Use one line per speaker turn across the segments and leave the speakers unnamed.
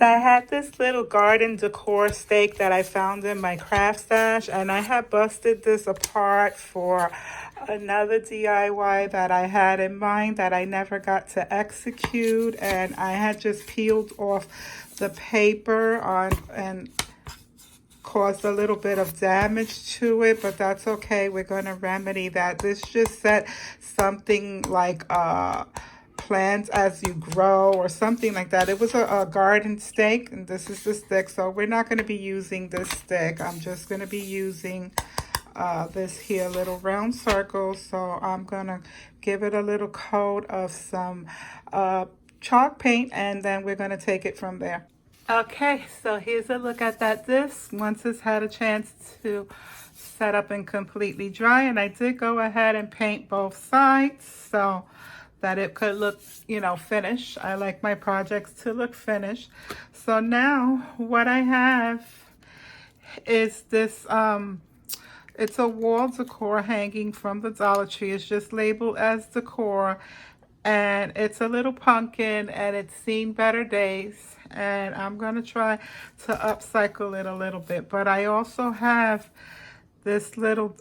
I had this little garden decor stake that I found in my craft stash, and I had busted this apart for another DIY that I had in mind that I never got to execute, and I had just peeled off the paper on and caused a little bit of damage to it, but that's okay. We're going to remedy that. This just said something like plants as you grow or something like that. It was a garden stake, and this is the stick, so we're not going to be using this stick. I'm just going to be using this here little round circle. So I'm going to give it a little coat of some chalk paint, and then we're going to take it from there. Okay, so here's a look at that disc once it's had a chance to set up and completely dry. And I did go ahead and paint both sides so that it could look, finished. I like my projects to look finished. So now what I have is this, it's a wall decor hanging from the Dollar Tree. It's just labeled as decor. And it's a little pumpkin, and it's seen better days, and I'm going to try to upcycle it a little bit. But I also have this little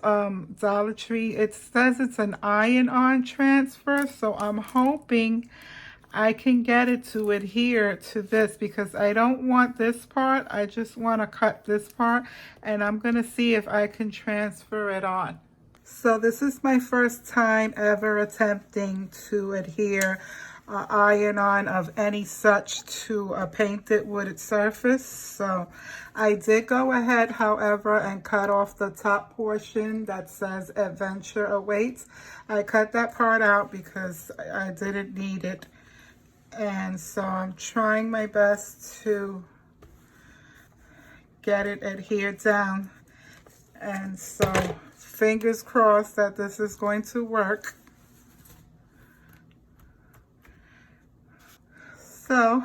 Dollar Tree. It says it's an iron-on transfer, so I'm hoping I can get it to adhere to this, because I don't want this part. I just want to cut this part, and I'm going to see if I can transfer it on. So this is my first time ever attempting to adhere iron-on of any such to a painted wooded surface. So I did go ahead, however, and cut off the top portion that says Adventure Awaits. I cut that part out because I didn't need it. And so I'm trying my best to get it adhered down. And so fingers crossed that this is going to work. So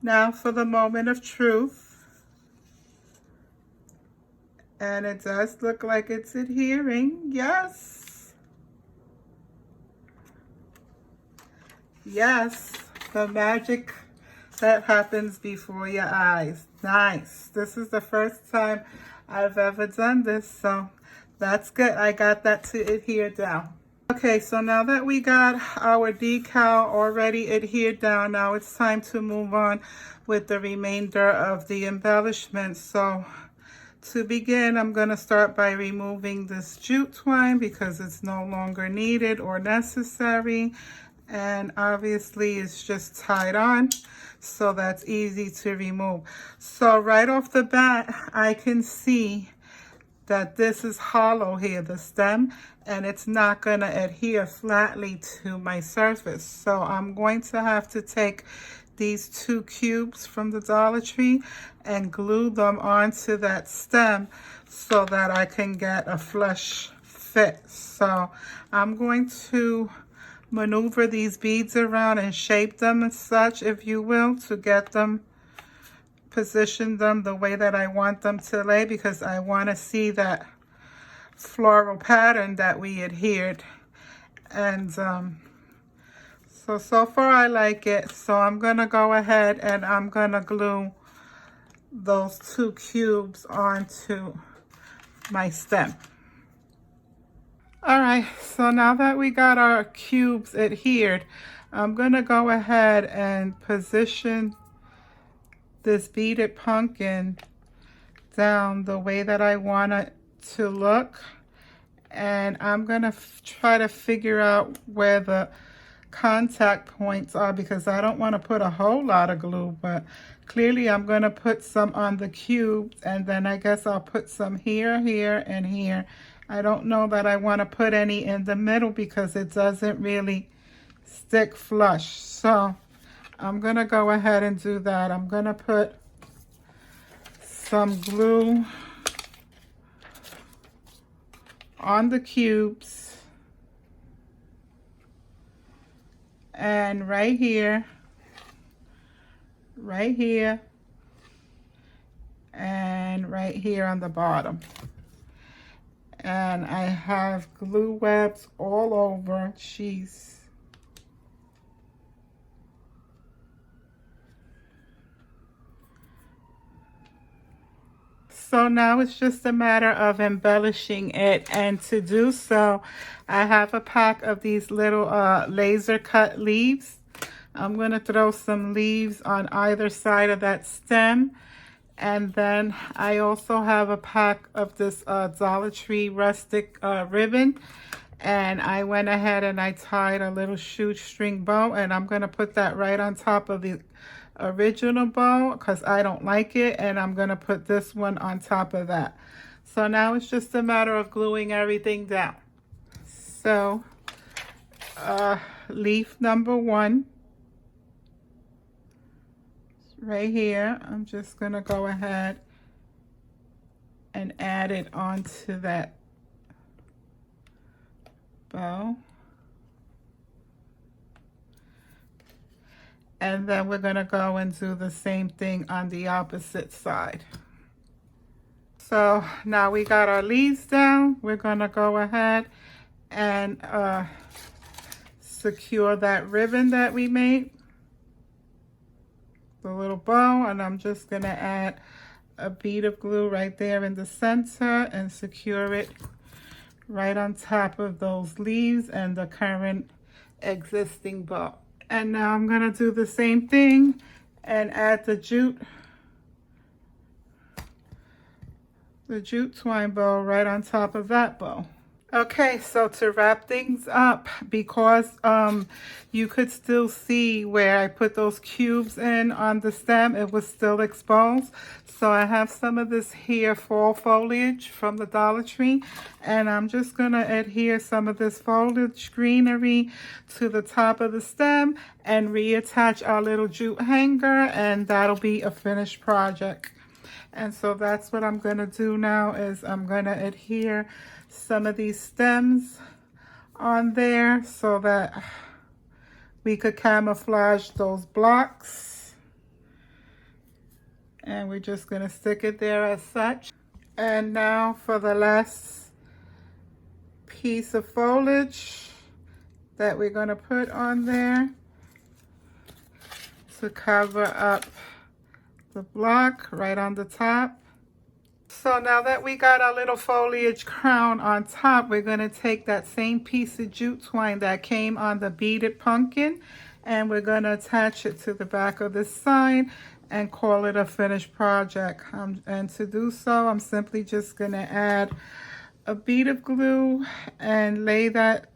now for the moment of truth. And it does look like it's adhering. Yes. Yes. The magic that happens before your eyes. Nice. This is the first time I've ever done this, so that's good. I got that to adhere down. Okay, so now that we got our decal already adhered down, now it's time to move on with the remainder of the embellishments. So to begin, I'm going to start by removing this jute twine because it's no longer needed or necessary. And obviously it's just tied on, so that's easy to remove. So right off the bat, I can see that this is hollow here, the stem, and it's not going to adhere flatly to my surface. So I'm going to have to take these 2 cubes from the Dollar Tree and glue them onto that stem so that I can get a flush fit. So I'm going to maneuver these beads around and shape them as such, if you will, to get them, position them the way that I want them to lay, because I want to see that floral pattern that we adhered. And so far I like it. So I'm going to go ahead and I'm going to glue those 2 cubes onto my stem. All right, so now that we got our cubes adhered, I'm going to go ahead and position this beaded pumpkin down the way that I want it to look. And I'm going to try to figure out where the contact points are, because I don't want to put a whole lot of glue, but clearly I'm going to put some on the cubes, and then I guess I'll put some here, here, and here. I don't know that I want to put any in the middle because it doesn't really stick flush. So I'm going to go ahead and do that. I'm going to put some glue on the cubes, and right here, and right here on the bottom. And I have glue webs all over. Jeez. So now it's just a matter of embellishing it, and to do so, I have a pack of these little laser cut leaves. I'm going to throw some leaves on either side of that stem, and then I also have a pack of this Dollar Tree rustic ribbon, and I went ahead and I tied a little shoestring bow, and I'm going to put that right on top of the original bow because I don't like it, and I'm going to put this one on top of that. So now it's just a matter of gluing everything down. So leaf number 1 right here, I'm just going to go ahead and add it onto that bow. And then we're going to go and do the same thing on the opposite side. So now we got our leaves down. We're going to go ahead and secure that ribbon that we made, the little bow, and I'm just going to add a bead of glue right there in the center and secure it right on top of those leaves and the current existing bow. And now I'm going to do the same thing and add the jute twine bow right on top of that bow. Okay, so to wrap things up, because you could still see where I put those cubes in on the stem, it was still exposed. So I have some of this here fall foliage from the Dollar Tree, and I'm just going to adhere some of this foliage greenery to the top of the stem and reattach our little jute hanger, and that'll be a finished project. And so that's what I'm going to do now, is I'm going to adhere some of these stems on there so that we could camouflage those blocks. And we're just going to stick it there as such. And now for the last piece of foliage that we're going to put on there to cover up the block right on the top. So now that we got our little foliage crown on top, we're going to take that same piece of jute twine that came on the beaded pumpkin, and we're going to attach it to the back of the sign and call it a finished project. And to do so, I'm simply just going to add a bead of glue and lay that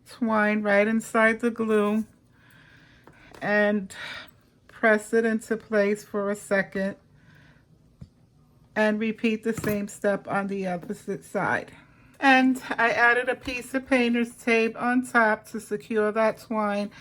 twine right inside the glue and press it into place for a second, and repeat the same step on the opposite side. And I added a piece of painter's tape on top to secure that twine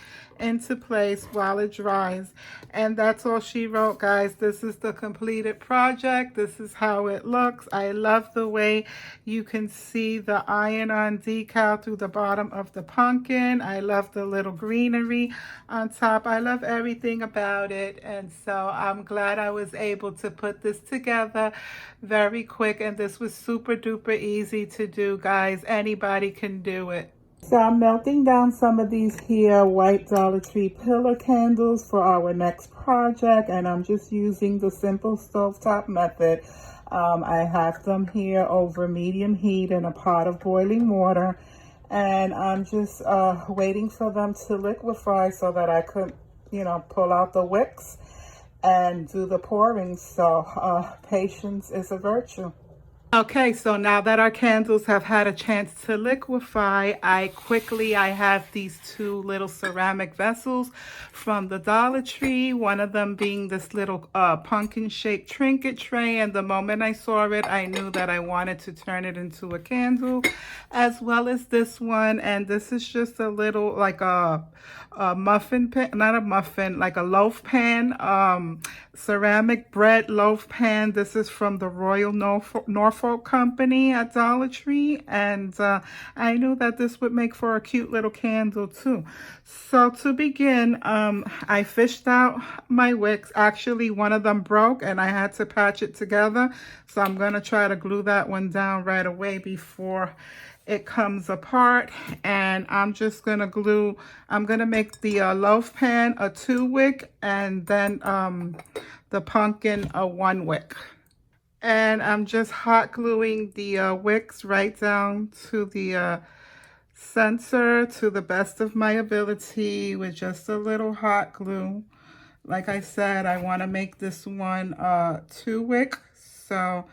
into place while it dries. And that's all she wrote, guys. This is the completed project. This is how it looks. I love the way you can see the iron-on decal through the bottom of the pumpkin. I love the little greenery on top. I love everything about it. And so I'm glad I was able to put this together very quick. And this was super duper easy to do, guys. Anybody can do it. So I'm melting down some of these here white Dollar Tree pillar candles for our next project, and I'm just using the simple stovetop method. I have them here over medium heat in a pot of boiling water, and I'm just waiting for them to liquefy so that I could, pull out the wicks and do the pouring. So patience is a virtue. Okay, so now that our candles have had a chance to liquefy, I have these two little ceramic vessels from the Dollar Tree, one of them being this little pumpkin-shaped trinket tray, and the moment I saw it, I knew that I wanted to turn it into a candle, as well as this one, and this is just a little, like a muffin pan, not a muffin, like a loaf pan, ceramic bread loaf pan. This is from the Royal Norfolk Company at Dollar Tree, and I knew that this would make for a cute little candle too. So to begin, I fished out my wicks. Actually, one of them broke and I had to patch it together, so I'm going to try to glue that one down right away before it comes apart. And I'm just going to glue, I'm going to make the loaf pan a 2 wick, and then the pumpkin a 1 wick. And I'm just hot gluing the wicks right down to the center to the best of my ability with just a little hot glue. Like I said, I want to make this one 2-wick, so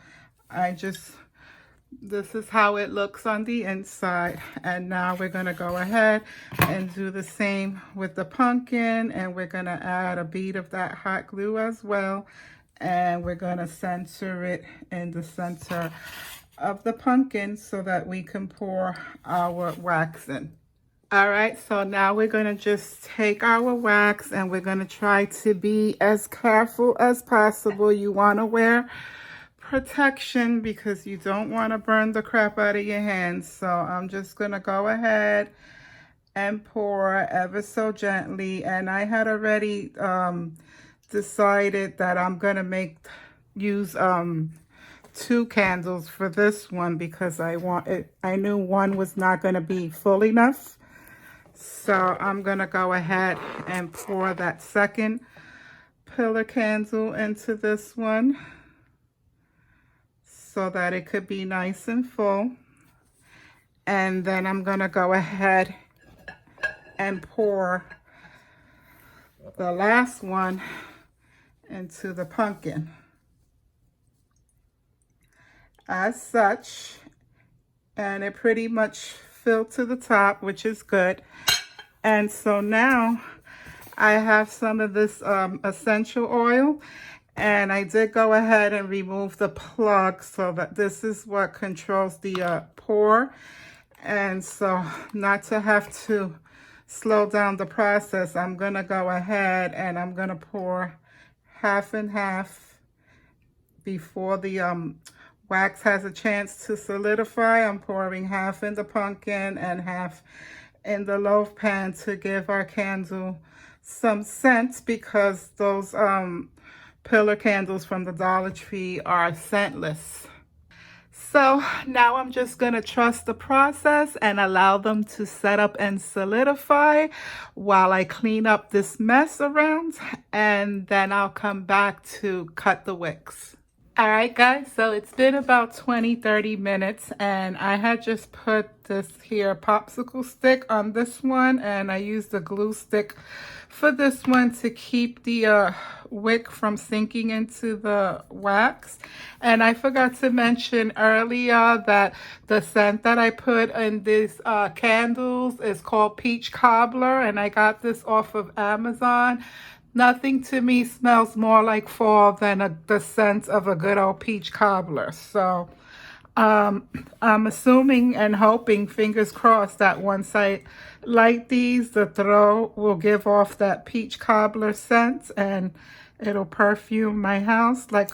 this is how it looks on the inside. And now we're going to go ahead and do the same with the pumpkin, and we're going to add a bead of that hot glue as well, and we're going to center it in the center of the pumpkin so that we can pour our wax in. All right, so now we're going to just take our wax and we're going to try to be as careful as possible. You want to wear protection because you don't want to burn the crap out of your hands. So I'm just going to go ahead and pour ever so gently. And I had already decided that I'm going to use 2 candles for this one because I knew one was not going to be full enough. So I'm going to go ahead and pour that second pillar candle into this one so that it could be nice and full. And then I'm going to go ahead and pour the last one into the pumpkin. As such, and it pretty much filled to the top, which is good. And so now I have some of this essential oil, and I did go ahead and remove the plug so that this is what controls the pour. And so not to have to slow down the process, I'm going to go ahead and I'm going to pour half and half before the wax has a chance to solidify. I'm pouring half in the pumpkin and half in the loaf pan to give our candle some scent, because those pillar candles from the Dollar Tree are scentless. So now I'm just going to trust the process and allow them to set up and solidify while I clean up this mess around, and then I'll come back to cut the wicks. All right, guys, so it's been about 20-30 minutes, and I had just put this here popsicle stick on this one, and I used a glue stick for this one to keep the wick from sinking into the wax. And I forgot to mention earlier that the scent that I put in these candles is called Peach Cobbler, and I got this off of Amazon. Nothing to me smells more like fall than the scent of a good old peach cobbler. So I'm assuming and hoping, fingers crossed, that once I light these, the throw will give off that peach cobbler scent and it'll perfume my house like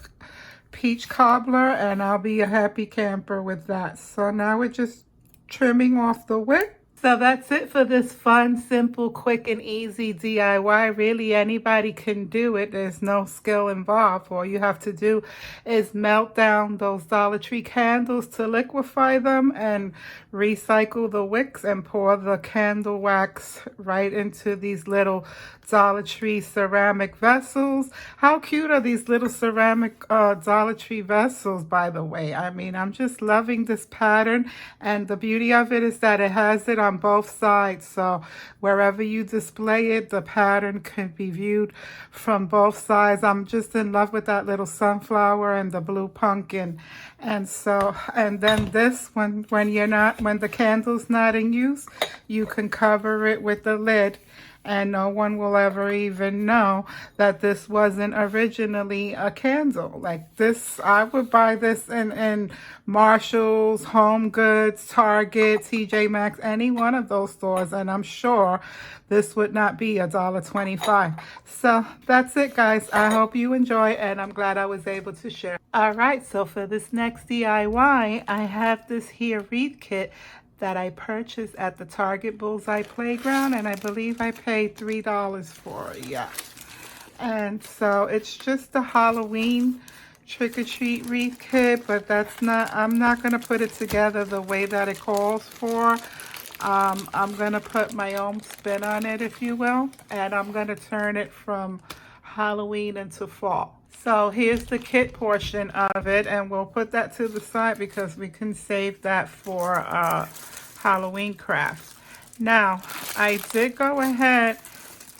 peach cobbler, and I'll be a happy camper with that. So now we're just trimming off the wick. So that's it for this fun, simple, quick, and easy DIY. Really, anybody can do it. There's no skill involved. All you have to do is melt down those Dollar Tree candles to liquefy them and recycle the wicks and pour the candle wax right into these little Dollar Tree ceramic vessels. How cute are these little ceramic Dollar Tree vessels, by the way? I mean, I'm just loving this pattern, and the beauty of it is that it has it on both sides, so wherever you display it, the pattern can be viewed from both sides. I'm just in love with that little sunflower and the blue pumpkin. And then this, when the candle's not in use, you can cover it with the lid, and no one will ever even know that this wasn't originally a candle. Like this, I would buy this in Marshall's, Home Goods, Target, TJ Maxx, any one of those stores, and I'm sure this would not be $1.25. So that's it, guys. I hope you enjoy, and I'm glad I was able to share. All right, so for this next DIY, I have this here wreath kit that I purchased at the Target Bullseye Playground, and I believe I paid $3 for it, yeah. And so it's just a Halloween trick-or-treat wreath kit, but I'm not going to put it together the way that it calls for. I'm going to put my own spin on it, if you will, and I'm going to turn it from Halloween into fall. So here's the kit portion of it, and we'll put that to the side because we can save that for Halloween crafts. Now, I did go ahead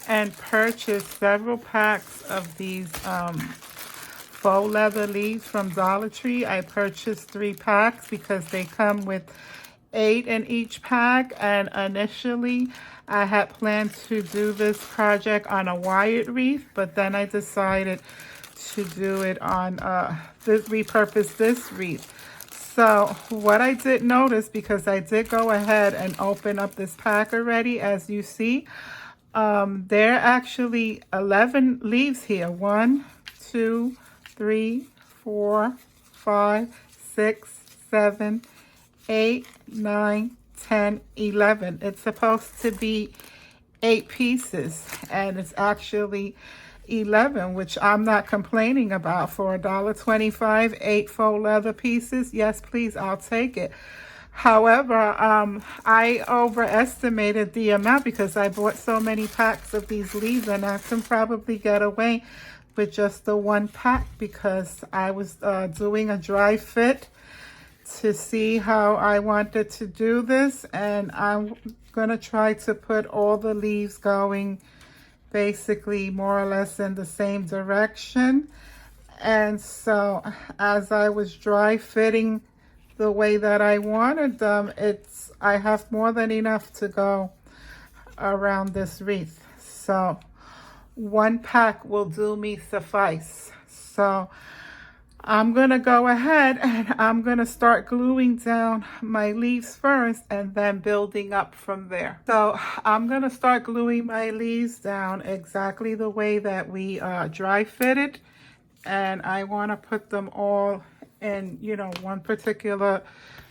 and purchase several packs of these faux leather leaves from Dollar Tree. I purchased 3 packs because they come with 8 in each pack, and initially I had planned to do this project on a wired wreath, but then I decided to do it on repurpose this wreath. So what I did notice, because I did go ahead and open up this pack already, as you see, there are actually 11 leaves here. 1, 2, 3, 4, 5, 6, 7, 8, 9, 10, 11. It's supposed to be 8 pieces, and it's actually 11, which I'm not complaining about. For $1.25, 8 faux leather pieces, yes please, I'll take it. However, I overestimated the amount because I bought so many packs of these leaves, and I can probably get away with just the 1 pack because I was doing a dry fit to see how I wanted to do this, and I'm gonna try to put all the leaves going basically more or less in the same direction. And so as I was dry fitting the way that I wanted them, I have more than enough to go around this wreath. So 1 pack will do me suffice. So I'm gonna go ahead and I'm gonna start gluing down my leaves first and then building up from there. So I'm gonna start gluing my leaves down exactly the way that we dry fitted, and I want to put them all in, you know, one particular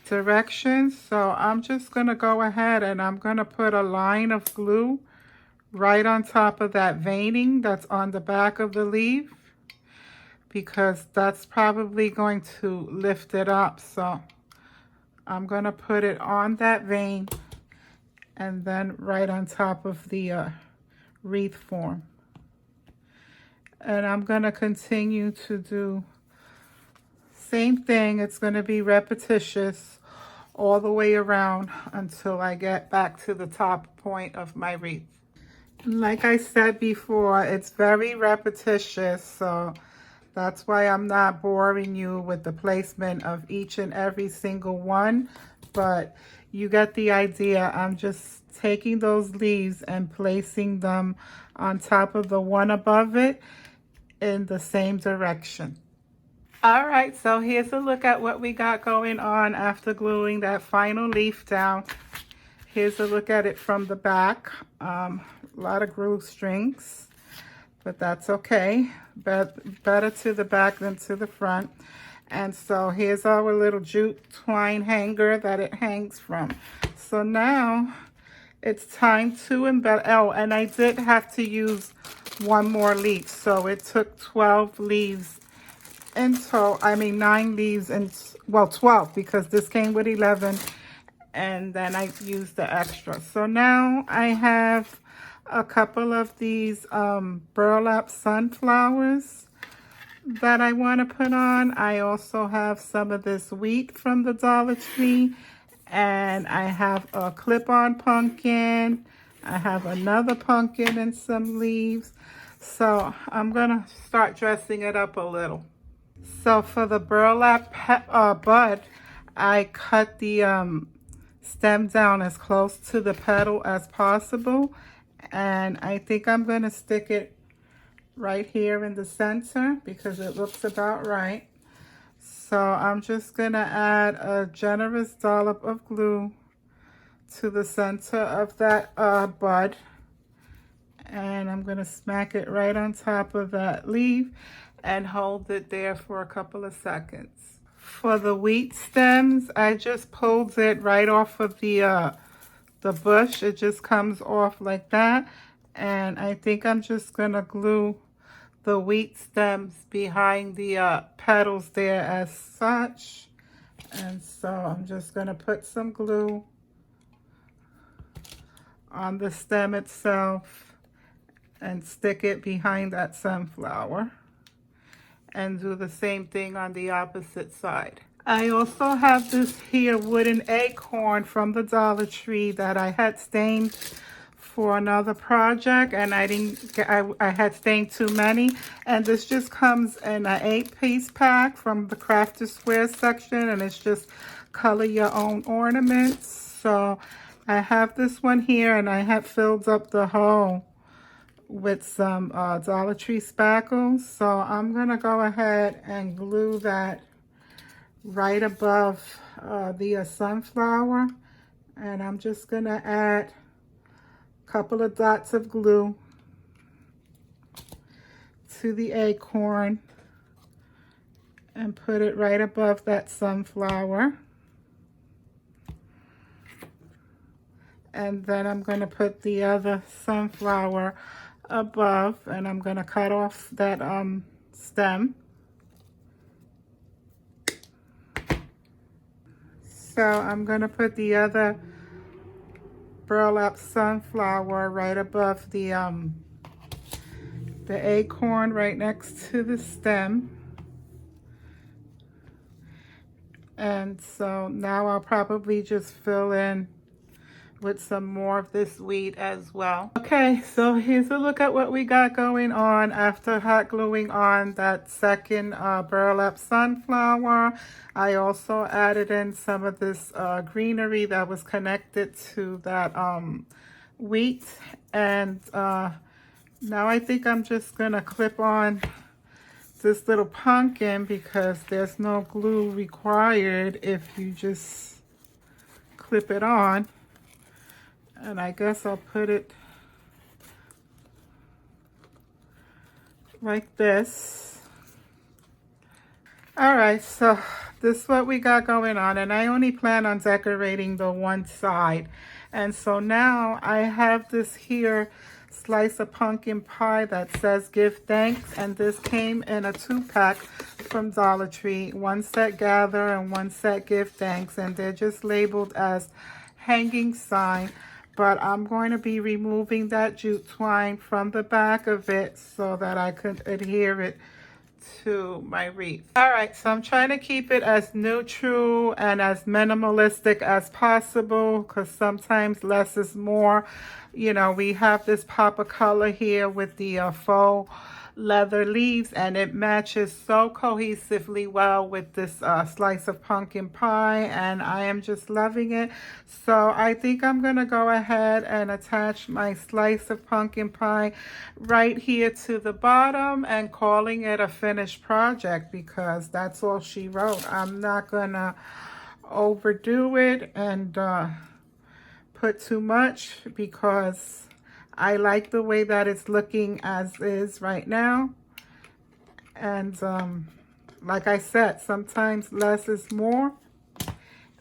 direction. So I'm just gonna go ahead and I'm gonna put a line of glue right on top of that veining that's on the back of the leaf, because that's probably going to lift it up. So I'm going to put it on that vein and then right on top of the wreath form. And I'm going to continue to do same thing. It's going to be repetitious all the way around until I get back to the top point of my wreath. Like I said before, it's very repetitious, so that's why I'm not boring you with the placement of each and every single one, but you get the idea. I'm just taking those leaves and placing them on top of the one above it in the same direction. All right, so here's a look at what we got going on after gluing that final leaf down. Here's a look at it from the back. A lot of groove strings, but that's okay. Better to the back than to the front. And so here's our little jute twine hanger that it hangs from. So now it's time to embed. Oh, and I did have to use 1 more leaf. So it took 12 leaves in total. I mean 9 leaves, and well, 12, because this came with 11. And then I used the extra. So now I have a couple of these burlap sunflowers that I want to put on. I also have some of this wheat from the Dollar Tree, and I have a clip-on pumpkin. I have another pumpkin and some leaves. So I'm gonna start dressing it up a little. So for the burlap bud, I cut the stem down as close to the petal as possible, and I think I'm going to stick it right here in the center because it looks about right. So I'm just going to add a generous dollop of glue to the center of that bud, and I'm going to smack it right on top of that leaf and hold it there for a couple of seconds. For the wheat stems, I just pulled it right off of the bush. It just comes off like that. And I think I'm just going to glue the wheat stems behind the petals there as such. And so I'm just going to put some glue on the stem itself and stick it behind that sunflower, and do the same thing on the opposite side. I also have this here wooden acorn from the Dollar Tree that I had stained for another project, and I had stained too many, and this just comes in an 8-piece pack from the Craft to Square section, and it's just color your own ornaments. So I have this one here, and I have filled up the hole with some Dollar Tree spackles. So I'm gonna go ahead and glue that right above the sunflower, and I'm just gonna add a couple of dots of glue to the acorn and put it right above that sunflower. And then I'm going to put the other sunflower above, and I'm going to cut off that stem. So I'm going to put the other burlap sunflower right above the acorn, right next to the stem. And so now I'll probably just fill in with some more of this wheat as well. Okay, so here's a look at what we got going on after hot gluing on that second burlap sunflower. I also added in some of this greenery that was connected to that wheat, and now I think I'm just gonna clip on this little pumpkin because there's no glue required if you just clip it on. And I guess I'll put it like this. All right, so this is what we got going on, and I only plan on decorating the one side. And so now I have this here slice of pumpkin pie that says give thanks, and this came in a 2-pack from Dollar Tree. One set gather and one set give thanks, and they're just labeled as hanging sign. But I'm going to be removing that jute twine from the back of it so that I could adhere it to my wreath. All right, so I'm trying to keep it as neutral and as minimalistic as possible because sometimes less is more. You know, we have this pop of color here with the faux leather leaves, and it matches so cohesively well with this slice of pumpkin pie, and I am just loving it. So I think I'm gonna go ahead and attach my slice of pumpkin pie right here to the bottom and calling it a finished project because that's all she wrote. I'm not gonna overdo it and put too much because I like the way that it's looking as is right now. And like I said, sometimes less is more.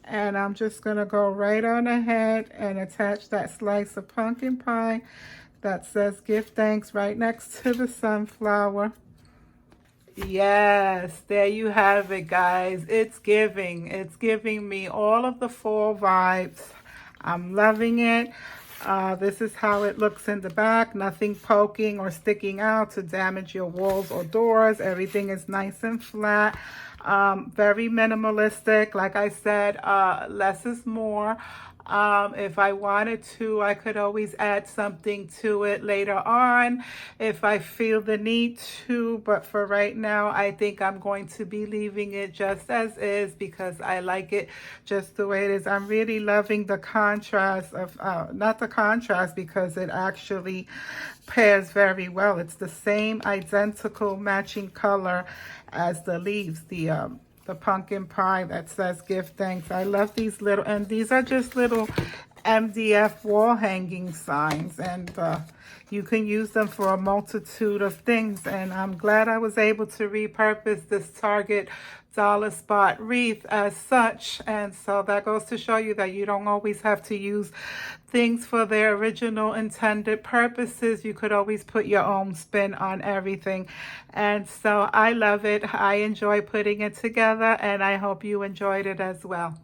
And I'm just going to go right on ahead and attach that slice of pumpkin pie that says give thanks right next to the sunflower. Yes, there you have it, guys. It's giving me all of the fall vibes. I'm loving it. This is how it looks in the back. Nothing poking or sticking out to damage your walls or doors. Everything is nice and flat. Very minimalistic. Like I said, less is more. If I wanted to, I could always add something to it later on if I feel the need to, but for right now, I think I'm going to be leaving it just as is because I like it just the way it is. I'm really loving the contrast of, not the contrast because it actually pairs very well. It's the same identical matching color as the leaves, the pumpkin pie that says give thanks. I love these little, and these are just little MDF wall hanging signs, and you can use them for a multitude of things. And I'm glad I was able to repurpose this Target dollar spot wreath as such. And so that goes to show you that you don't always have to use things for their original intended purposes. You could always put your own spin on everything. And so I love it. I enjoy putting it together, and I hope you enjoyed it as well.